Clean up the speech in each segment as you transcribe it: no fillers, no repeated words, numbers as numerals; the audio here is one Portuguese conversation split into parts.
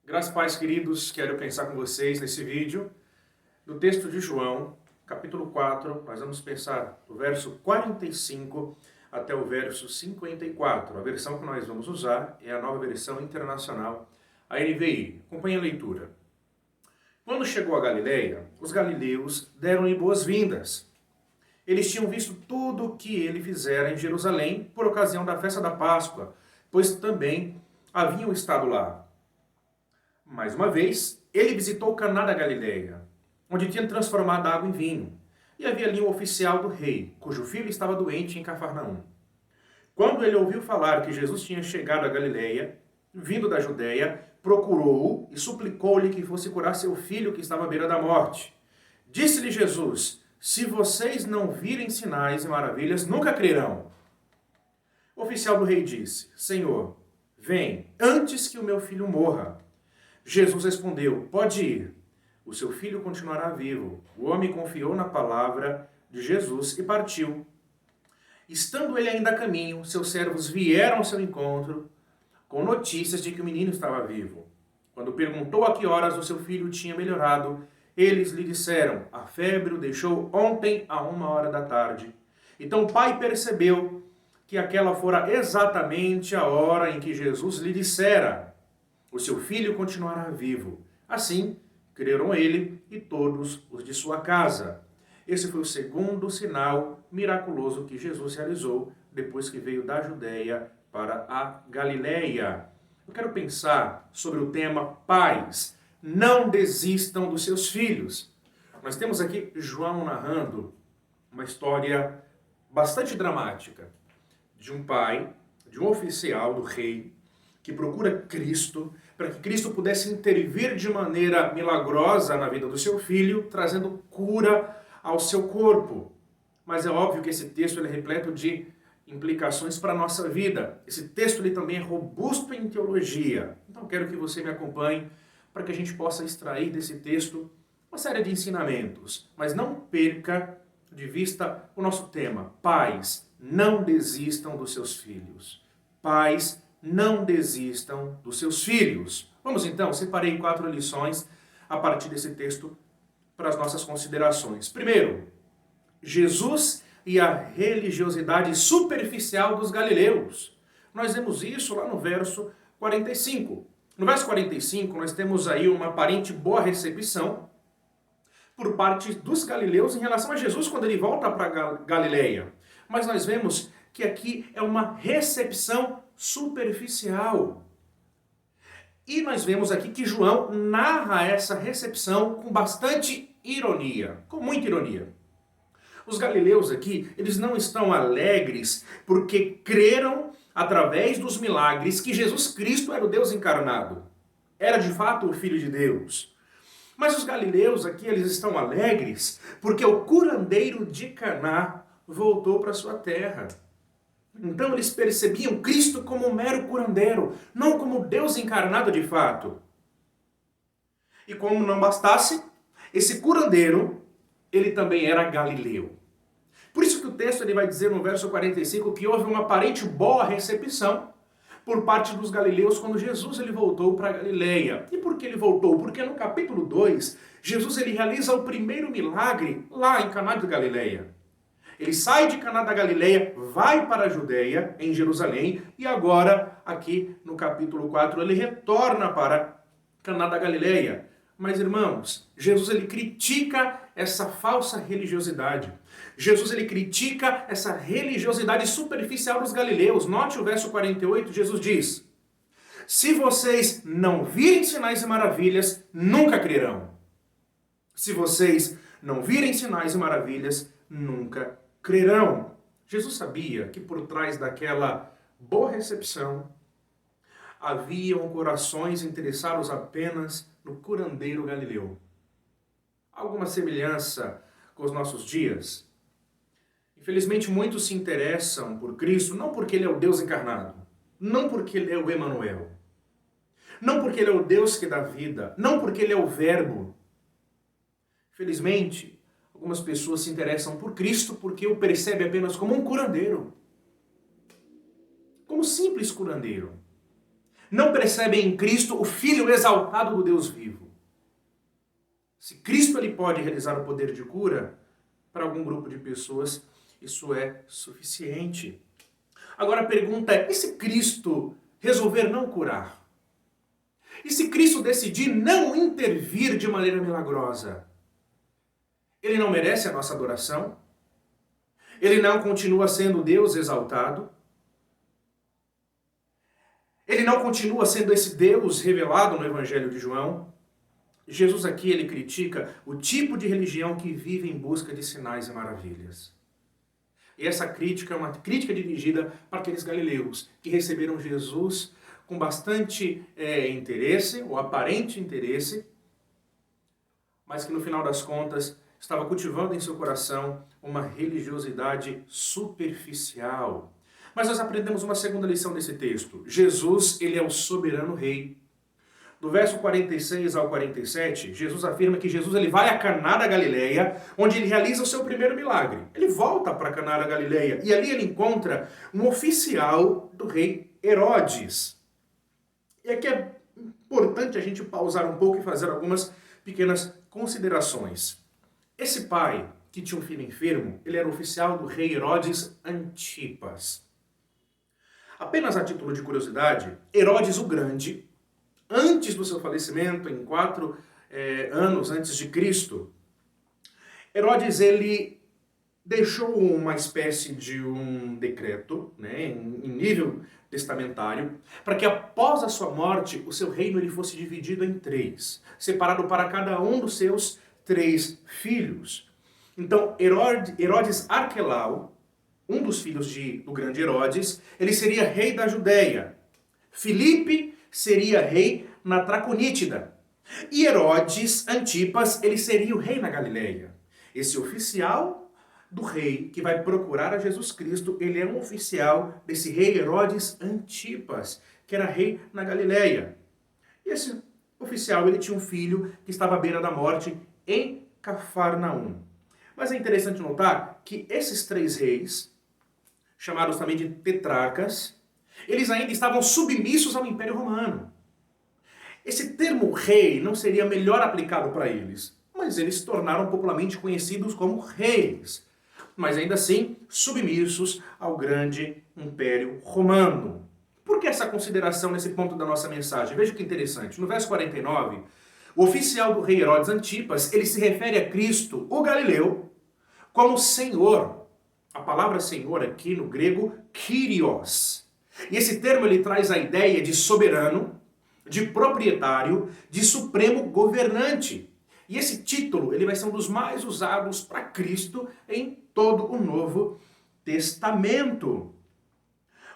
Graças a paz, queridos, quero pensar com vocês nesse vídeo do texto de João, capítulo 4. Nós vamos pensar do verso 45 até o verso 54. A versão que nós vamos usar é a Nova Versão Internacional, a NVI. Acompanhe a leitura. Quando chegou a Galileia, os galileus deram-lhe boas-vindas. Eles tinham visto tudo o que ele fizera em Jerusalém por ocasião da festa da Páscoa, pois também haviam estado lá. Mais uma vez, ele visitou Caná da Galileia, onde tinha transformado a água em vinho, e havia ali um oficial do rei, cujo filho estava doente em Cafarnaum. Quando ele ouviu falar que Jesus tinha chegado a Galileia, vindo da Judéia, procurou-o e suplicou-lhe que fosse curar seu filho que estava à beira da morte. Disse-lhe Jesus: se vocês não virem sinais e maravilhas, nunca crerão. O oficial do rei disse: Senhor, vem, antes que o meu filho morra. Jesus respondeu: pode ir, o seu filho continuará vivo. O homem confiou na palavra de Jesus e partiu. Estando ele ainda a caminho, seus servos vieram ao seu encontro com notícias de que o menino estava vivo. Quando perguntou a que horas o seu filho tinha melhorado, eles lhe disseram: a febre o deixou ontem a 1h da tarde. Então o pai percebeu que aquela fora exatamente a hora em que Jesus lhe dissera: o seu filho continuará vivo. Assim, creram ele e todos os de sua casa. Esse foi o segundo sinal miraculoso que Jesus realizou depois que veio da Judéia para a Galileia. Eu quero pensar sobre o tema pais. Não desistam dos seus filhos. Nós temos aqui João narrando uma história bastante dramática de um pai, de um oficial do rei, que procura Cristo, para que Cristo pudesse intervir de maneira milagrosa na vida do seu filho, trazendo cura ao seu corpo. Mas é óbvio que esse texto ele é repleto de implicações para a nossa vida. Esse texto ele também é robusto em teologia. Então quero que você me acompanhe para que a gente possa extrair desse texto uma série de ensinamentos. Mas não perca de vista o nosso tema. Pais, não desistam dos seus filhos. Pais, não desistam dos seus filhos. Vamos então, separei 4 lições a partir desse texto para as nossas considerações. Primeiro, Jesus e a religiosidade superficial dos galileus. Nós vemos isso lá no verso 45. No verso 45, nós temos aí uma aparente boa recepção por parte dos galileus em relação a Jesus quando ele volta para Galileia. Mas nós vemos que aqui é uma recepção superficial. E nós vemos aqui que João narra essa recepção com bastante ironia, com muita ironia. Os galileus aqui, eles não estão alegres porque creram através dos milagres que Jesus Cristo era o Deus encarnado. Era de fato o Filho de Deus. Mas os galileus aqui, eles estão alegres porque o curandeiro de Caná voltou para sua terra. Então eles percebiam Cristo como um mero curandeiro, não como Deus encarnado de fato. E como não bastasse, esse curandeiro, ele também era galileu. Por isso que o texto ele vai dizer no verso 45 que houve uma aparente boa recepção por parte dos galileus quando Jesus ele voltou para Galileia. E por que ele voltou? Porque no capítulo 2, Jesus ele realiza o primeiro milagre lá em Caná de Galileia. Ele sai de Caná da Galileia, vai para a Judéia, em Jerusalém, e agora, aqui no capítulo 4, ele retorna para Caná da Galileia. Mas, irmãos, Jesus ele critica essa falsa religiosidade. Jesus ele critica essa religiosidade superficial dos galileus. Note o verso 48, Jesus diz: se vocês não virem sinais e maravilhas, nunca crerão. Se vocês não virem sinais e maravilhas, nunca crerão. Jesus sabia que por trás daquela boa recepção haviam corações interessados apenas no curandeiro galileu. Alguma semelhança com os nossos dias? Infelizmente, muitos se interessam por Cristo não porque Ele é o Deus encarnado, não porque Ele é o Emanuel, não porque Ele é o Deus que dá vida, não porque Ele é o Verbo. Infelizmente, algumas pessoas se interessam por Cristo porque o percebem apenas como um curandeiro, como simples curandeiro. não percebem em Cristo o Filho exaltado do Deus vivo. Se Cristo ele pode realizar o poder de cura, para algum grupo de pessoas isso é suficiente. Agora a pergunta é, e se Cristo resolver não curar? E se Cristo decidir não intervir de maneira milagrosa? Ele não merece a nossa adoração? Ele não continua sendo Deus exaltado? Ele não continua sendo esse Deus revelado no Evangelho de João? Jesus aqui ele critica o tipo de religião que vive em busca de sinais e maravilhas. E essa crítica é uma crítica dirigida para aqueles galileus que receberam Jesus com bastante interesse, ou aparente interesse, mas que no final das contas estava cultivando em seu coração uma religiosidade superficial. Mas nós aprendemos uma segunda lição desse texto. Jesus, ele é o soberano rei. Do verso 46 ao 47, Jesus afirma que Jesus ele vai a Caná da Galileia, onde ele realiza o seu primeiro milagre. Ele volta para Caná da Galileia e ali ele encontra um oficial do rei Herodes. E aqui é importante a gente pausar um pouco e fazer algumas pequenas considerações. Esse pai, que tinha um filho enfermo, ele era oficial do rei Herodes Antipas. Apenas a título de curiosidade, Herodes o Grande, antes do seu falecimento, em 4 anos antes de Cristo, Herodes ele deixou uma espécie de um decreto, né, em nível testamentário, para que após a sua morte, o seu reino ele fosse dividido em 3, separado para cada um dos seus 3 filhos. Então, Herodes Arquelau, um dos filhos do grande Herodes, ele seria rei da Judéia. Filipe seria rei na Traconítida. E Herodes Antipas, ele seria o rei na Galileia. Esse oficial do rei que vai procurar a Jesus Cristo, ele é um oficial desse rei Herodes Antipas, que era rei na Galileia. E esse oficial, ele tinha um filho que estava à beira da morte em Cafarnaum. Mas é interessante notar que esses 3 reis, chamados também de tetrarcas, eles ainda estavam submissos ao Império Romano. Esse termo rei não seria melhor aplicado para eles, mas eles se tornaram popularmente conhecidos como reis, mas ainda assim submissos ao grande Império Romano. Por que essa consideração nesse ponto da nossa mensagem? Veja que interessante. No verso 49, o oficial do rei Herodes Antipas, ele se refere a Cristo, o Galileu, como Senhor. A palavra Senhor aqui no grego, Kyrios. E esse termo ele traz a ideia de soberano, de proprietário, de supremo governante. E esse título ele vai ser um dos mais usados para Cristo em todo o Novo Testamento.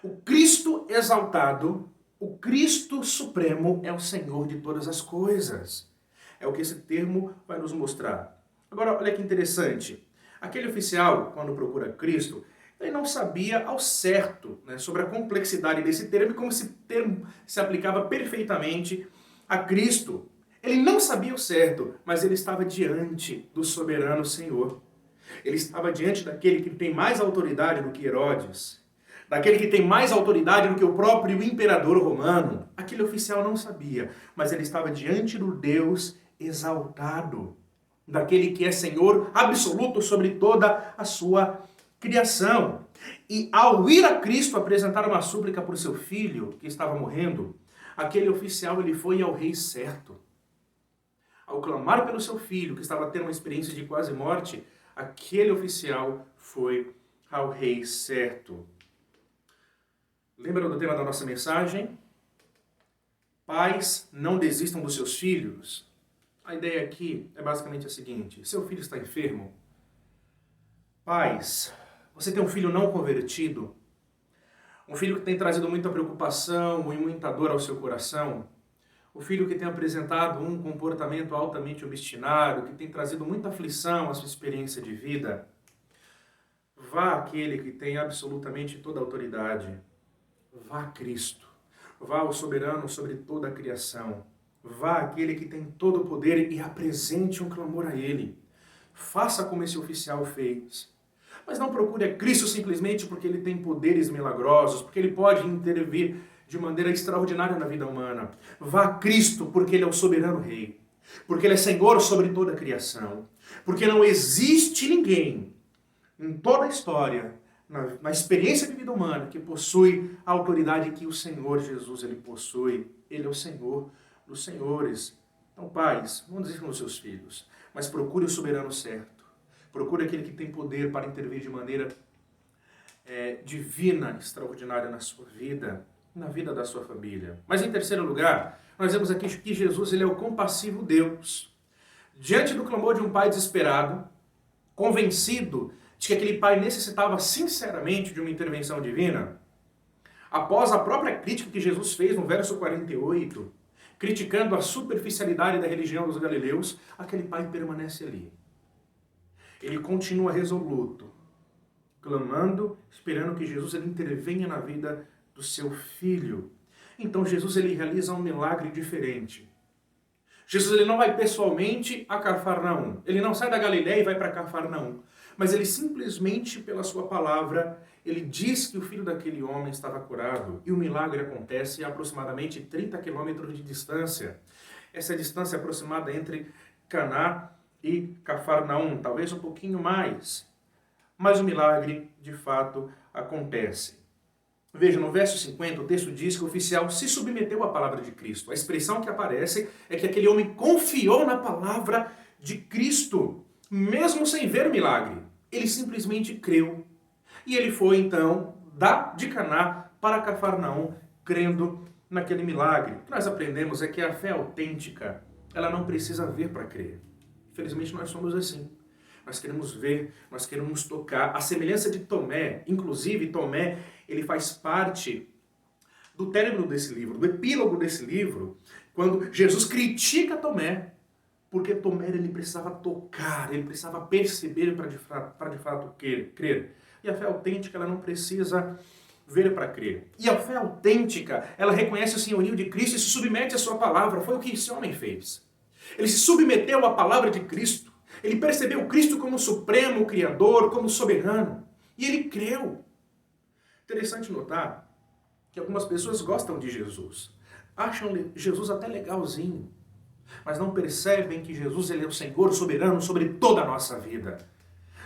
O Cristo exaltado, o Cristo supremo é o Senhor de todas as coisas. É o que esse termo vai nos mostrar. Agora, olha que interessante. Aquele oficial, quando procura Cristo, ele não sabia ao certo, né, sobre a complexidade desse termo e como esse termo se aplicava perfeitamente a Cristo. Ele não sabia o certo, mas ele estava diante do soberano Senhor. Ele estava diante daquele que tem mais autoridade do que Herodes, daquele que tem mais autoridade do que o próprio imperador romano. Aquele oficial não sabia, mas ele estava diante do Deus exaltado, daquele que é Senhor absoluto sobre toda a sua criação. E ao ir a Cristo apresentar uma súplica para o seu filho, que estava morrendo, aquele oficial ele foi ao rei certo. Ao clamar pelo seu filho, que estava tendo uma experiência de quase morte, aquele oficial foi ao rei certo. Lembra do tema da nossa mensagem? Pais, não desistam dos seus filhos. A ideia aqui é basicamente a seguinte: seu filho está enfermo. Pais, você tem um filho não convertido, um filho que tem trazido muita preocupação e muita dor ao seu coração, o filho que tem apresentado um comportamento altamente obstinado, que tem trazido muita aflição à sua experiência de vida. Vá àquele que tem absolutamente toda a autoridade. Vá a Cristo. Vá ao soberano sobre toda a criação. Vá àquele que tem todo o poder e apresente um clamor a ele. Faça como esse oficial fez. Mas não procure a Cristo simplesmente porque ele tem poderes milagrosos, porque ele pode intervir de maneira extraordinária na vida humana. Vá a Cristo, porque Ele é o soberano Rei, porque Ele é Senhor sobre toda a criação, porque não existe ninguém em toda a história, na experiência de vida humana, que possui a autoridade que o Senhor Jesus Ele possui. Ele é o Senhor dos senhores. Então, pais, não desistam dos seus filhos, mas procure o soberano certo. Procure aquele que tem poder para intervir de maneira divina, extraordinária na sua vida, na vida da sua família. Mas em terceiro lugar, nós vemos aqui que Jesus ele é o compassivo Deus. Diante do clamor de um pai desesperado, convencido de que aquele pai necessitava sinceramente de uma intervenção divina, após a própria crítica que Jesus fez no verso 48, criticando a superficialidade da religião dos galileus, aquele pai permanece ali. Ele continua resoluto, clamando, esperando que Jesus ele intervenha na vida do seu filho. Então Jesus ele realiza um milagre diferente. Jesus ele não vai pessoalmente a Cafarnaum. Ele não sai da Galileia e vai para Cafarnaum. Mas ele simplesmente, pela sua palavra, ele diz que o filho daquele homem estava curado. E o milagre acontece a aproximadamente 30 quilômetros de distância. Essa distância aproximada entre Caná e Cafarnaum, talvez um pouquinho mais. Mas o milagre, de fato, acontece. Veja, no verso 50, o texto diz que o oficial se submeteu à palavra de Cristo. A expressão que aparece é que aquele homem confiou na palavra de Cristo, mesmo sem ver o milagre. Ele simplesmente creu. E ele foi, então, de Caná para Cafarnaum, crendo naquele milagre. O que nós aprendemos é que a fé autêntica, ela não precisa ver para crer. Infelizmente, nós somos assim. Nós queremos ver, nós queremos tocar. A semelhança de Tomé, inclusive Tomé, ele faz parte do término desse livro, do epílogo desse livro, quando Jesus critica Tomé, porque Tomé ele precisava tocar, ele precisava perceber para de fato crer. E a fé autêntica ela não precisa ver para crer. E a fé autêntica, ela reconhece o senhorio de Cristo e se submete à sua palavra. Foi o que esse homem fez. Ele se submeteu à palavra de Cristo. Ele percebeu Cristo como supremo Criador, como soberano. E ele creu. Interessante notar que algumas pessoas gostam de Jesus. Acham Jesus até legalzinho. Mas não percebem que Jesus ele é o Senhor soberano sobre toda a nossa vida.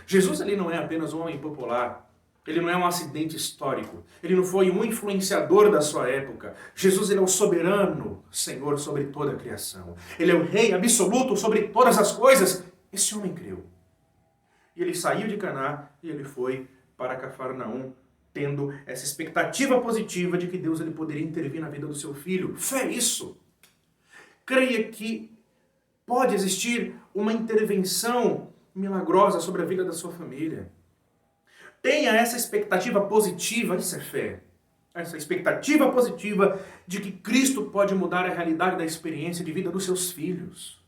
Jesus ele não é apenas um homem popular. Ele não é um acidente histórico. Ele não foi um influenciador da sua época. Jesus ele é o soberano Senhor sobre toda a criação. Ele é o Rei absoluto sobre todas as coisas. Esse homem creu. E ele saiu de Caná e ele foi para Cafarnaum, tendo essa expectativa positiva de que Deus ele poderia intervir na vida do seu filho. Fé é isso. Creia que pode existir uma intervenção milagrosa sobre a vida da sua família. Tenha essa expectativa positiva, isso é fé. Essa expectativa positiva de que Cristo pode mudar a realidade da experiência de vida dos seus filhos.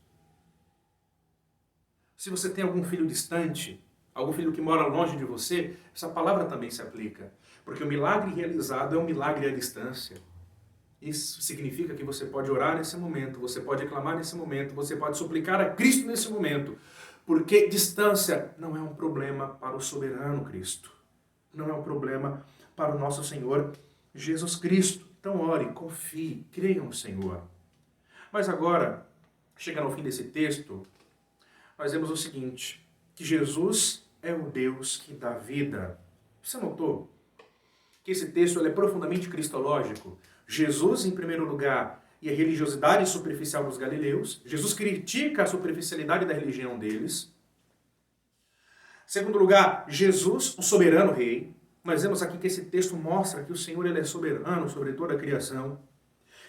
Se você tem algum filho distante, algum filho que mora longe de você, essa palavra também se aplica. Porque o milagre realizado é um milagre à distância. Isso significa que você pode orar nesse momento, você pode clamar nesse momento, você pode suplicar a Cristo nesse momento. Porque distância não é um problema para o soberano Cristo. Não é um problema para o nosso Senhor Jesus Cristo. Então ore, confie, creia no Senhor. Mas agora, chegando ao fim desse texto, nós vemos o seguinte, que Jesus é o Deus que dá vida. Você notou que esse texto ele é profundamente cristológico? Jesus, em primeiro lugar, e a religiosidade superficial dos galileus. Jesus critica a superficialidade da religião deles. Segundo lugar, Jesus, o soberano rei. Nós vemos aqui que esse texto mostra que o Senhor ele é soberano sobre toda a criação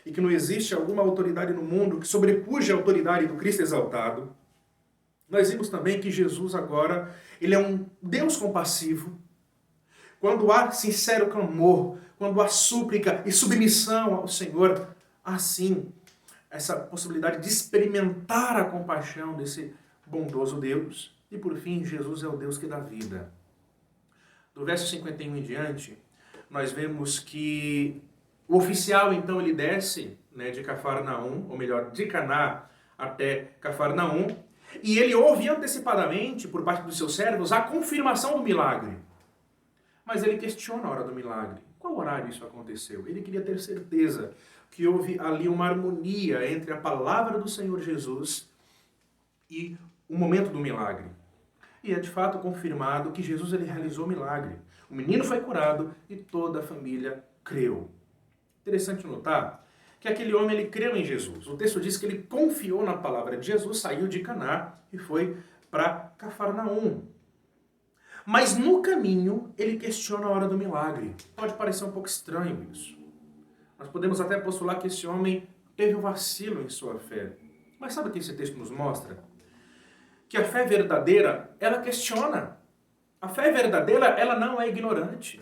e que não existe alguma autoridade no mundo que sobrepuja a autoridade do Cristo exaltado. Nós vimos também que Jesus agora, ele é um Deus compassivo. Quando há sincero clamor, quando há súplica e submissão ao Senhor, há sim essa possibilidade de experimentar a compaixão desse bondoso Deus. E por fim, Jesus é o Deus que dá vida. Do verso 51 em diante, nós vemos que o oficial, então, ele desce de Cafarnaum, ou melhor, de Caná até Cafarnaum, e ele ouve antecipadamente, por parte dos seus servos, a confirmação do milagre. Mas ele questiona a hora do milagre. Qual horário isso aconteceu? Ele queria ter certeza que houve ali uma harmonia entre a palavra do Senhor Jesus e o momento do milagre. E é de fato confirmado que Jesus ele realizou o milagre. O menino foi curado e toda a família creu. Interessante notar que aquele homem ele creu em Jesus. O texto diz que ele confiou na palavra de Jesus, saiu de Caná e foi para Cafarnaum. Mas no caminho ele questiona a hora do milagre. Pode parecer um pouco estranho isso. Nós podemos até postular que esse homem teve um vacilo em sua fé. Mas sabe o que esse texto nos mostra? Que a fé verdadeira, ela questiona. A fé verdadeira, ela não é ignorante.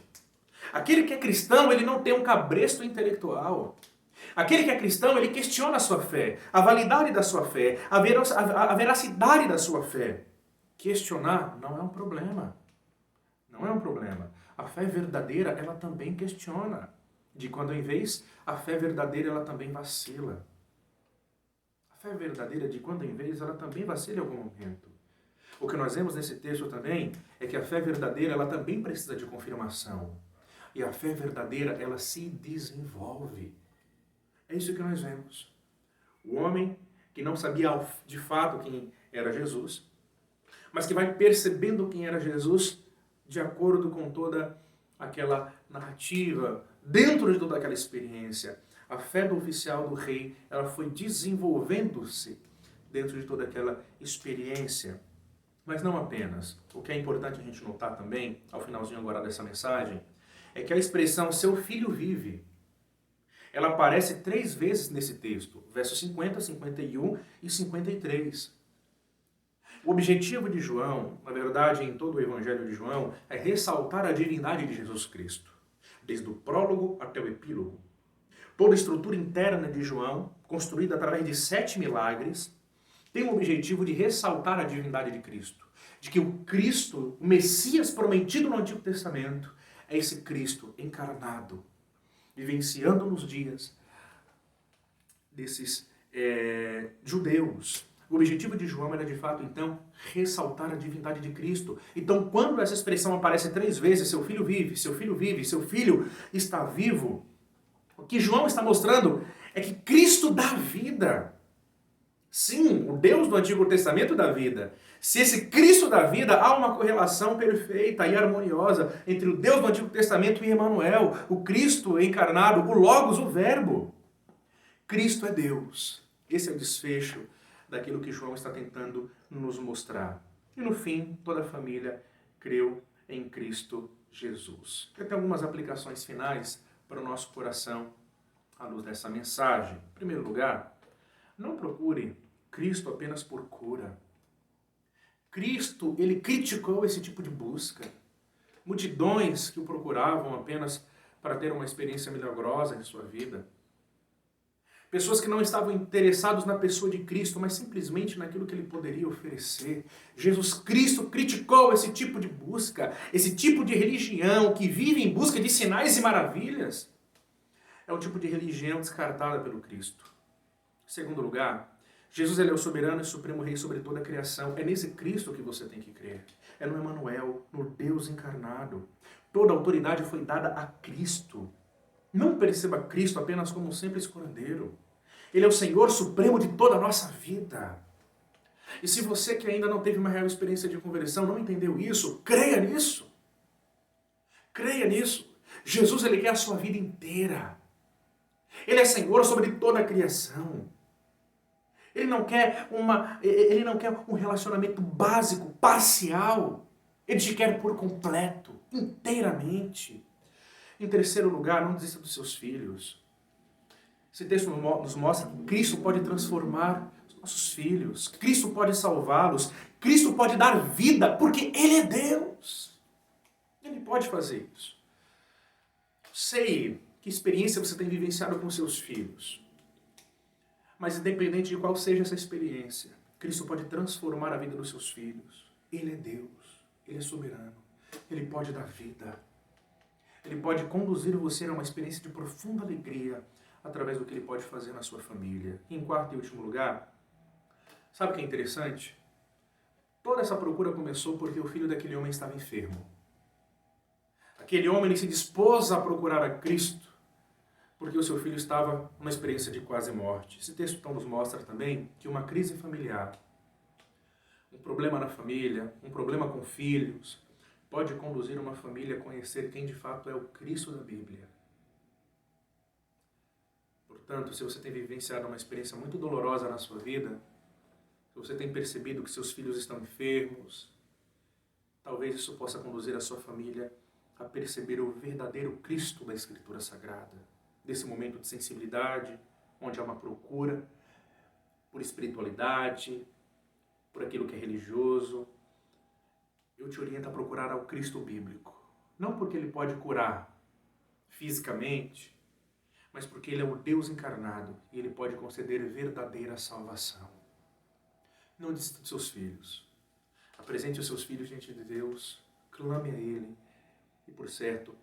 Aquele que é cristão, ele não tem um cabresto intelectual. Aquele que é cristão, ele questiona a sua fé, a validade da sua fé, a veracidade da sua fé. Questionar não é um problema. Não é um problema. A fé verdadeira, ela também questiona. De quando em vez, a fé verdadeira, ela também vacila. A fé verdadeira, de quando em vez, ela também vacila em algum momento. O que nós vemos nesse texto também é que a fé verdadeira, ela também precisa de confirmação. E a fé verdadeira, ela se desenvolve. É isso que nós vemos. O homem que não sabia de fato quem era Jesus, mas que vai percebendo quem era Jesus de acordo com toda aquela narrativa, dentro de toda aquela experiência. A fé do oficial do rei, ela foi desenvolvendo-se dentro de toda aquela experiência. Mas não apenas. O que é importante a gente notar também, ao finalzinho agora dessa mensagem, é que a expressão seu filho vive, ela aparece 3 vezes nesse texto, versos 50, 51 e 53. O objetivo de João, na verdade, em todo o Evangelho de João, é ressaltar a divindade de Jesus Cristo, desde o prólogo até o epílogo. Toda a estrutura interna de João, construída através de 7 milagres, tem o objetivo de ressaltar a divindade de Cristo, de que o Cristo, o Messias prometido no Antigo Testamento, é esse Cristo encarnado, vivenciando nos dias desses judeus. O objetivo de João era, de fato, então, ressaltar a divindade de Cristo. Então, quando essa expressão aparece 3 vezes, seu filho vive, seu filho vive, seu filho está vivo, o que João está mostrando é que Cristo dá vida. Sim, o Deus do Antigo Testamento dá vida. Se esse Cristo dá vida, há uma correlação perfeita e harmoniosa entre o Deus do Antigo Testamento e Emanuel, o Cristo encarnado, o Logos, o Verbo. Cristo é Deus. Esse é o desfecho daquilo que João está tentando nos mostrar. E no fim, toda a família creu em Cristo Jesus. Eu tenho algumas aplicações finais para o nosso coração à luz dessa mensagem. Em primeiro lugar, não procure Cristo apenas por cura. Cristo, ele criticou esse tipo de busca. Multidões que o procuravam apenas para ter uma experiência milagrosa em sua vida. Pessoas que não estavam interessados na pessoa de Cristo, mas simplesmente naquilo que ele poderia oferecer. Jesus Cristo criticou esse tipo de busca, esse tipo de religião que vive em busca de sinais e maravilhas. É o tipo de religião descartada pelo Cristo. Em segundo lugar, Jesus ele é o soberano e supremo rei sobre toda a criação. É nesse Cristo que você tem que crer. É no Emanuel, no Deus encarnado. Toda a autoridade foi dada a Cristo. Não perceba Cristo apenas como um simples curandeiro. Ele é o Senhor supremo de toda a nossa vida. E se você que ainda não teve uma real experiência de conversão, não entendeu isso, creia nisso. Creia nisso. Jesus ele quer a sua vida inteira. Ele é Senhor sobre toda a criação. Ele não quer um relacionamento básico, parcial. Ele te quer por completo, inteiramente. Em terceiro lugar, não desista dos seus filhos. Esse texto nos mostra que Cristo pode transformar os nossos filhos. Cristo pode salvá-los. Cristo pode dar vida, porque Ele é Deus. Ele pode fazer isso. Sei que experiência você tem vivenciado com seus filhos. Mas independente de qual seja essa experiência, Cristo pode transformar a vida dos seus filhos. Ele é Deus. Ele é soberano. Ele pode dar vida. Ele pode conduzir você a uma experiência de profunda alegria através do que ele pode fazer na sua família. E em quarto e último lugar, sabe o que é interessante? Toda essa procura começou porque o filho daquele homem estava enfermo. Aquele homem ele se dispôs a procurar a Cristo porque o seu filho estava numa experiência de quase morte. Esse texto então nos mostra também que uma crise familiar, um problema na família, um problema com filhos, pode conduzir uma família a conhecer quem de fato é o Cristo da Bíblia. Portanto, se você tem vivenciado uma experiência muito dolorosa na sua vida, se você tem percebido que seus filhos estão enfermos, talvez isso possa conduzir a sua família a perceber o verdadeiro Cristo da Escritura Sagrada. Desse momento de sensibilidade, onde há uma procura por espiritualidade, por aquilo que é religioso, eu te oriento a procurar ao Cristo bíblico. Não porque ele pode curar fisicamente, mas porque ele é o Deus encarnado e ele pode conceder verdadeira salvação. Não desista dos seus filhos. Apresente os seus filhos diante de Deus, clame a Ele e, por certo,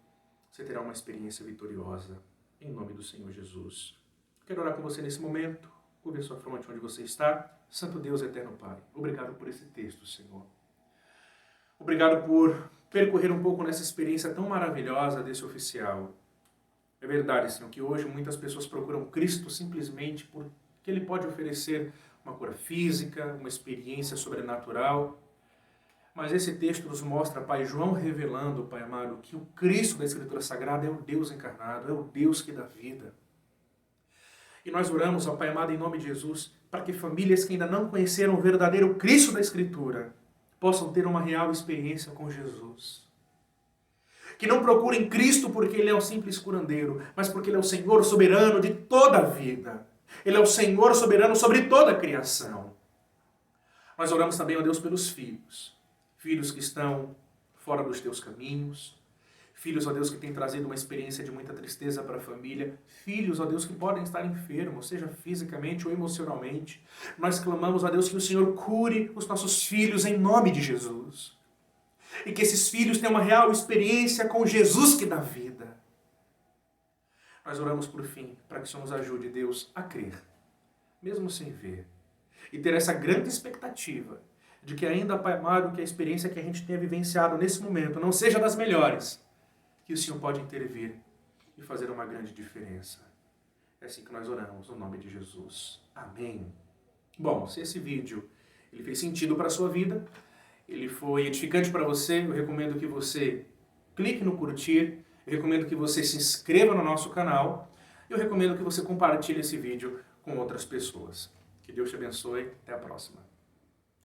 você terá uma experiência vitoriosa. Em nome do Senhor Jesus. Quero orar com você nesse momento. Curve a sua fronte onde você está. Santo Deus, eterno Pai, obrigado por esse texto, Senhor. Obrigado por percorrer um pouco nessa experiência tão maravilhosa desse oficial. É verdade, Senhor, que hoje muitas pessoas procuram Cristo simplesmente porque Ele pode oferecer uma cura física, uma experiência sobrenatural. Mas esse texto nos mostra, Pai, João revelando, Pai amado, que o Cristo da Escritura Sagrada é o Deus encarnado, é o Deus que dá vida. E nós oramos, ó Pai amado, em nome de Jesus, para que famílias que ainda não conheceram o verdadeiro Cristo da Escritura possam ter uma real experiência com Jesus. Que não procurem Cristo porque Ele é um simples curandeiro, mas porque Ele é o Senhor soberano de toda a vida. Ele é o Senhor soberano sobre toda a criação. Nós oramos também, ó Deus, pelos filhos. Filhos que estão fora dos teus caminhos. Filhos, ó Deus, que têm trazido uma experiência de muita tristeza para a família. Filhos, ó Deus, que podem estar enfermos, seja fisicamente ou emocionalmente. Nós clamamos, ó Deus, que o Senhor cure os nossos filhos em nome de Jesus. E que esses filhos tenham uma real experiência com Jesus que dá vida. Nós oramos por fim, para que o Senhor nos ajude, Deus, a crer, mesmo sem ver. E ter essa grande expectativa de que ainda, Pai amado, que a experiência que a gente tenha vivenciado nesse momento não seja das melhores, que o Senhor pode intervir e fazer uma grande diferença. É assim que nós oramos, no nome de Jesus. Amém. Bom, se esse vídeo ele fez sentido para a sua vida, ele foi edificante para você, eu recomendo que você clique no curtir, eu recomendo que você se inscreva no nosso canal, eu recomendo que você compartilhe esse vídeo com outras pessoas. Que Deus te abençoe, até a próxima.